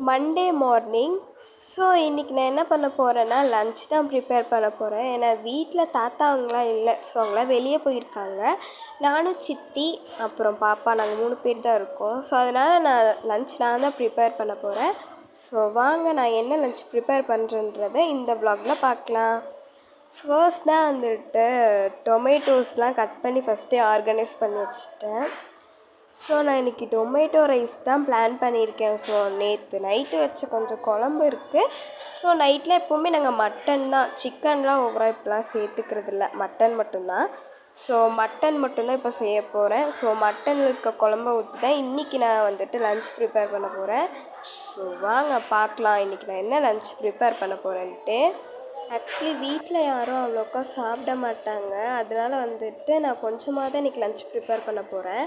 Monday morning. So இன்றைக்கி நான் என்ன பண்ண போகிறேன்னா லன்ச் தான் ப்ரிப்பேர் பண்ண போகிறேன். ஏன்னா வீட்டில் தாத்தா அவங்களாம் இல்லை, ஸோ அவங்களாம் வெளியே போயிருக்காங்க. நானும் சித்தி அப்புறம் பாப்பா நாங்கள் 3 பேர் தான் இருக்கோம். ஸோ அதனால் நான் தான் ப்ரிப்பேர் பண்ண போகிறேன். ஸோ வாங்க நான் என்ன லன்ச் ப்ரிப்பேர் பண்ணுறேன்றதை இந்த வ்ளாகில் பார்க்கலாம். ஃபர்ஸ்ட்டாக வந்துட்டு டொமேட்டோஸ்லாம் கட் பண்ணி ஃபஸ்ட்டே ஆர்கனைஸ் பண்ணி வச்சுட்டேன். ஸோ நான் இன்றைக்கி டொமேட்டோ ரைஸ் தான் பிளான் பண்ணியிருக்கேன். ஸோ நேற்று நைட்டு வச்ச கொஞ்சம் குழம்பு இருக்குது. ஸோ நைட்டில் எப்போவுமே நாங்கள் மட்டன் தான், சிக்கன்லாம் ஓவராக இப்போலாம் சேர்த்துக்கிறது இல்லை, மட்டன் மட்டும்தான். ஸோ மட்டன் மட்டும்தான் இப்போ செய்ய போகிறேன். ஸோ மட்டனில் இருக்க குழம்ப ஊற்றி தான் இன்றைக்கி நான் வந்துட்டு லன்ச் ப்ரிப்பேர் பண்ண போகிறேன். ஸோ வாங்க பார்க்கலாம் இன்றைக்கி நான் என்ன லன்ச் ப்ரிப்பேர் பண்ண போகிறேன்ட்டு. ஆக்சுவலி வீட்டில் யாரும் அவ்வளோக்கா சாப்பிட மாட்டாங்க, அதனால் வந்துட்டு நான் கொஞ்சமாக தான் இன்றைக்கி லன்ச் ப்ரிப்பேர் பண்ண போகிறேன்.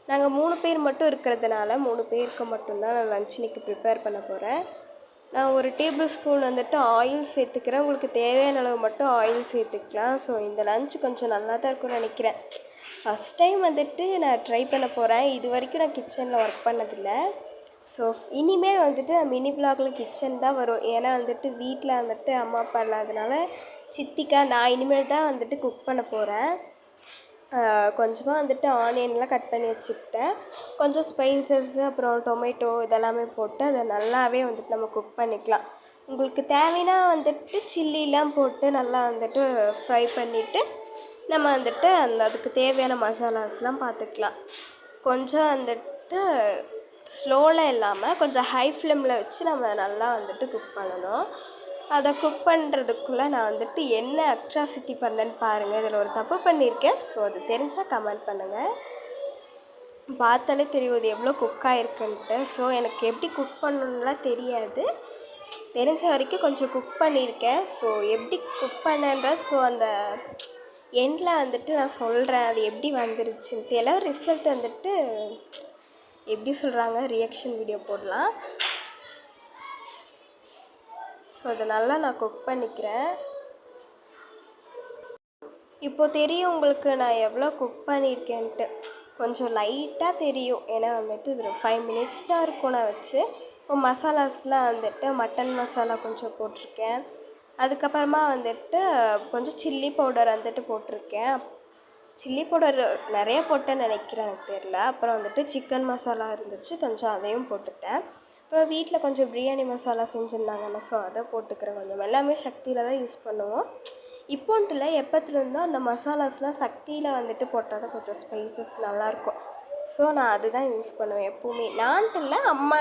நாங்கள் 3 பேர் மட்டும் இருக்கிறதுனால 3 பேருக்கு மட்டும்தான் நான் லன்ச் இன்றைக்கி ப்ரிப்பேர் பண்ண போகிறேன். நான் ஒரு டேபிள் ஸ்பூன் வந்துட்டு ஆயில் சேர்த்துக்கிறேன். உங்களுக்கு தேவையான அளவு மட்டும் ஆயில் சேர்த்துக்கலாம். ஸோ இந்த லன்ச் கொஞ்சம் நல்லா தான் இருக்கும்னு நினைக்கிறேன். ஃபஸ்ட் டைம் வந்துட்டு நான் ட்ரை பண்ண போகிறேன். இது வரைக்கும் நான் கிச்சனில் ஒர்க் பண்ணதில்லை. ஸோ இனிமேல் வந்துட்டு மினி வ்ளாகில் கிச்சன் தான் வரும். ஏன்னா வந்துட்டு வீட்டில் வந்துட்டு அம்மா அப்பா இல்லாதனால சித்திக்கா நான் இனிமேல் தான் வந்துட்டு குக் பண்ண போகிறேன். கொஞ்சமாக வந்துட்டு ஆனியன்லாம் கட் பண்ணி வச்சுக்கிட்டேன். கொஞ்சம் ஸ்பைசஸ் அப்புறம் டொமேட்டோ இதெல்லாமே போட்டு அதை நல்லாவே வந்துட்டு நம்ம குக் பண்ணிக்கலாம். உங்களுக்கு தேவைன்னா வந்துட்டு சில்லிலாம் போட்டு நல்லா வந்துட்டு ஃப்ரை பண்ணிவிட்டு நம்ம வந்துட்டு அதுக்கு தேவையான மசாலாஸ்லாம் பார்த்துக்கலாம். கொஞ்சம் வந்துட்டு ஸ்லோவில் இல்லாமல் கொஞ்சம் ஹை ஃப்ளேமில் வச்சு நம்ம நல்லா வந்துட்டு குக் பண்ணணும். அதை குக் பண்ணுறதுக்குள்ளே நான் வந்துட்டு என்ன அட்ராசிட்டி பண்ணேன்னு பாருங்கள். இதில் ஒரு தப்பு பண்ணியிருக்கேன். ஸோ அது தெரிஞ்சால் கமெண்ட் பண்ணுங்கள். பார்த்தாலே தெரியும் இது எவ்வளோ குக் ஆகிருக்குன்ட்டு. ஸோ எனக்கு எப்படி குக் பண்ணணுன்னுலாம் தெரியாது, தெரிஞ்ச வரைக்கும் கொஞ்சம் குக் பண்ணியிருக்கேன். ஸோ எப்படி குக் பண்ணேன்ற ஸோ அந்த எண்டில் வந்துட்டு நான் சொல்கிறேன் அது எப்படி வந்துருச்சுன்ட்டு. எல்லாம் ரிசல்ட் வந்துட்டு எப்படி சொல்கிறாங்க ரியாக்ஷன் வீடியோ போடலாம். ஸோ அதை நல்லா நான் குக் பண்ணிக்கிறேன். இப்போது தெரியும் உங்களுக்கு நான் எவ்வளோ குக் பண்ணியிருக்கேன்ட்டு. கொஞ்சம் லைட்டாக தெரியும், ஏன்னா வந்துட்டு இதில் 5 மினிட்ஸ் தான் இருக்கும் நான் வச்சு. இப்போ மசாலாஸ்லாம் வந்துட்டு மட்டன் மசாலா கொஞ்சம் போட்டிருக்கேன். அதுக்கப்புறமா வந்துட்டு கொஞ்சம் சில்லி பவுடர் வந்துட்டு போட்டிருக்கேன். சில்லி பவுடர் நிறைய போட்டேன்னு நினைக்கிறேன், எனக்கு தெரில. அப்புறம் வந்துட்டு சிக்கன் மசாலா இருந்துச்சு, கொஞ்சம் அதையும் போட்டுட்டேன். அப்புறம் வீட்டில் கொஞ்சம் பிரியாணி மசாலா செஞ்சுருந்தாங்கல்ல, ஸோ அதை போட்டுக்கிறேன். கொஞ்சம் எல்லாமே சக்தியில் தான் யூஸ் பண்ணுவோம். இப்போன்ட்டு இல்லை, எப்போத்துலேருந்தோ அந்த மசாலாஸ்லாம் சக்தியில் வந்துட்டு போட்டால் தான் கொஞ்சம் ஸ்பைசஸ் நல்லாயிருக்கும். ஸோ நான் அதுதான் யூஸ் பண்ணுவேன் எப்போவுமே. நான்ட்டு இல்லை, அம்மா